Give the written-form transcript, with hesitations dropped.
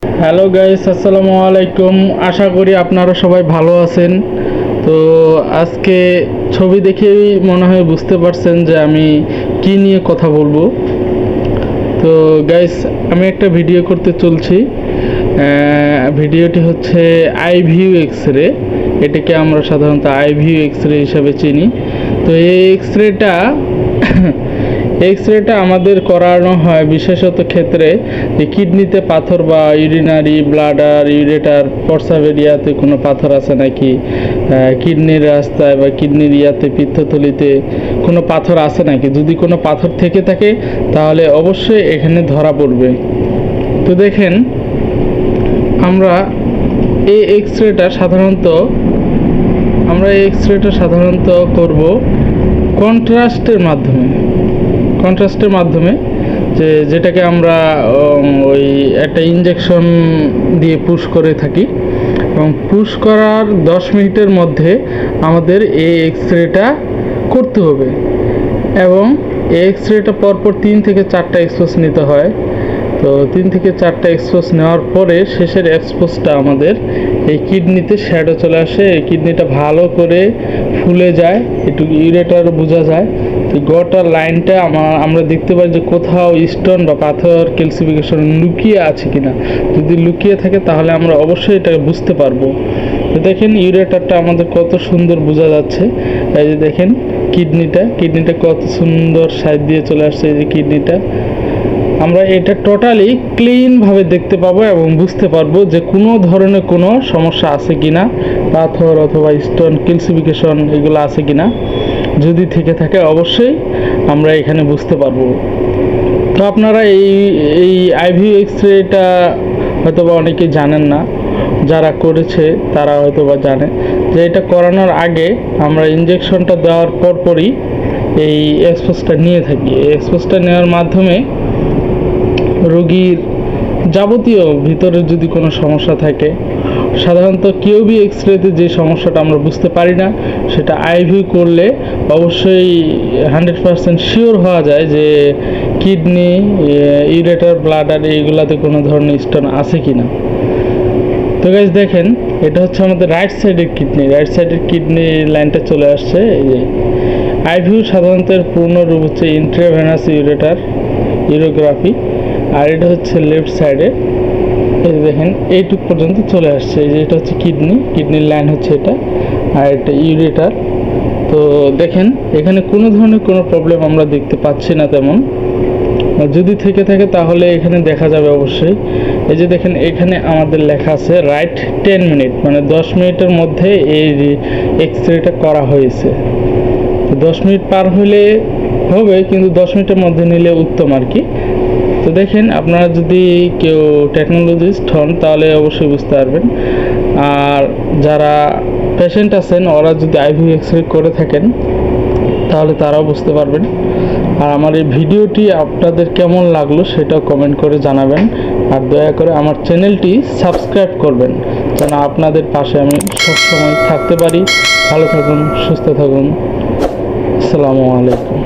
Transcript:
Hello guys, আসসালামু আলাইকুম। আশা করি আপনারা সবাই ভালো আছেন। তো আজকে ছবি দেখেই মনে হয় বুঝতে পারছেন যে আমি কি নিয়ে কথা বলবো। তো গাইস, আমি একটা ভিডিও করতে চলছি। ভিডিওটি হচ্ছে আইভিউ এক্সরে। এটাকে আমরা সাধারণত আইভিউ এক্সরে হিসাবে চিনি। তো এই এক্সরেটা আমাদের করানো হয় বিশেষত ক্ষেত্রে যে কিডনিতে পাথর বা ইউরিনারি ব্লাডার ইউরেটার প্রস্রাব এরিয়াতে কোনো পাথর আছে নাকি, কিডনির রাস্তায় বা কিডনির পিত্তথলিতে কোনো পাথর আছে নাকি। যদি কোনো পাথর থেকে থাকে তাহলে অবশ্যই এখানে ধরা পড়বে। তো দেখেন, আমরা এই এক্সরেটা সাধারণত করব কন্ট্রাস্টের মাধ্যমে যেটাকে আমরা ওই একটা ইঞ্জেকশন দিয়ে পুশ করে থাকি, এবং পুশ করার 10 মিনিটের মধ্যে আমাদের এই এক্সরেটা করতে হবে। এবং এই এক্সরেটা পরপর 3 থেকে 4টা এক্সপোজ নিতে হয়। তো 3 থেকে 4টা এক্সপোজ নেওয়ার পরে শেষের এক্সপোজটা আমাদের এই কিডনিতে শ্যাডো চলে আসে। এই কিডনিটা ভালো করে ফুলে যায়, একটু ইউরেটারও বোঝা যায়। তো গোটা লাইনটা আমরা দেখতে পাই যে কোথাও স্টোন বা পাথর ক্যালসিফিকেশন লুকিয়ে আছে কিনা। যদি লুকিয়ে থাকে তাহলে আমরা অবশ্যই এটাকে বুঝতে পারবো। তো দেখেন, ইউরেটারটা আমাদের কত সুন্দর বোঝা যাচ্ছে। এই যে দেখেন কিডনিটা কত সুন্দর সাইড দিয়ে চলে আসছে। এই যে কিডনিটা আমরা এটা টোটালি ক্লিনভাবে দেখতে পাবো এবং বুঝতে পারবো যে কোনো ধরনের কোনো সমস্যা আছে কিনা, পাথর অথবা স্টোন ক্যালসিফিকেশন এগুলো আছে কিনা। যদি থেকে থাকে অবশ্যই আমরা এখানে বুঝতে পারবো। তো আপনারা এই আইভিউ এক্সরেটা হয়তোবা অনেকে জানেন না, যারা করেছে তারা হয়তোবা জানে যে এটা করানোর আগে আমরা ইঞ্জেকশনটা দেওয়ার পরপরই এই এক্সপোজটা নিয়ে থাকি। এই এক্সপোজটা নেওয়ার মাধ্যমে রোগীর যাবতীয় ভিতরে যদি কোনো সমস্যা থাকে, সাধারণত কিউবি এক্সরেতে যে সমস্যাটা আমরা বুঝতে পারি না, সেটা আইভিউ করলে অবশ্যই 100% শিওর হওয়া যায় যে কিডনি, ইউরেটার, ব্লাডার এইগুলাতে কোনো ধরনের স্টোন আছে কি না। তো গাইস দেখেন, এটা হচ্ছে আমাদের রাইট সাইডের কিডনি লাইনটা চলে আসছে। এই যে আইভিউ সাধারণত পূর্ণ রূপ হচ্ছে ইন্ট্রাভেনাস ইউরোগ্রাফি, আর এটা হচ্ছে লেফট সাইডে। এই যে দেখেন, এইটুক পর্যন্ত চলে আসছে। এই যে এটা হচ্ছে কিডনির লাইন হচ্ছে এটা, আর এটা ইউরেটার। তো দেখেন, এখানে কোনো ধরনের কোনো প্রবলেম আমরা দেখতে পাচ্ছি না তেমন। যদি থেকে থাকে তাহলে এখানে দেখা যাবে অবশ্যই। এই যে দেখেন, এখানে আমাদের লেখা আছে রাইট 10 মিনিট, মানে 10 মিনিটের মধ্যে এই এক্সরেটা করা হয়েছে। 10 মিনিট পার হলে হবে, কিন্তু 10 মিনিটের মধ্যে নিলে উত্তম আর কি। তো দেখেন, আপনারা যদি কেউ টেকনোলজিস্ট হন তাহলে অবশ্যই বুঝতে পারবেন। আর যারা পেশেন্ট আছেন ওরা যদি আইভিউ এক্সরে করে থাকেন তাহলে তারাও বুঝতে পারবেন। আর আমার এই ভিডিওটি আপনাদের কেমন লাগলো সেটাও কমেন্ট করে জানাবেন। আর দয়া করে আমার চ্যানেলটি সাবস্ক্রাইব করবেন, যেন আপনাদের পাশে আমি সবসময় থাকতে পারি। ভালো থাকুন, সুস্থ থাকুন। আসসালামু আলাইকুম।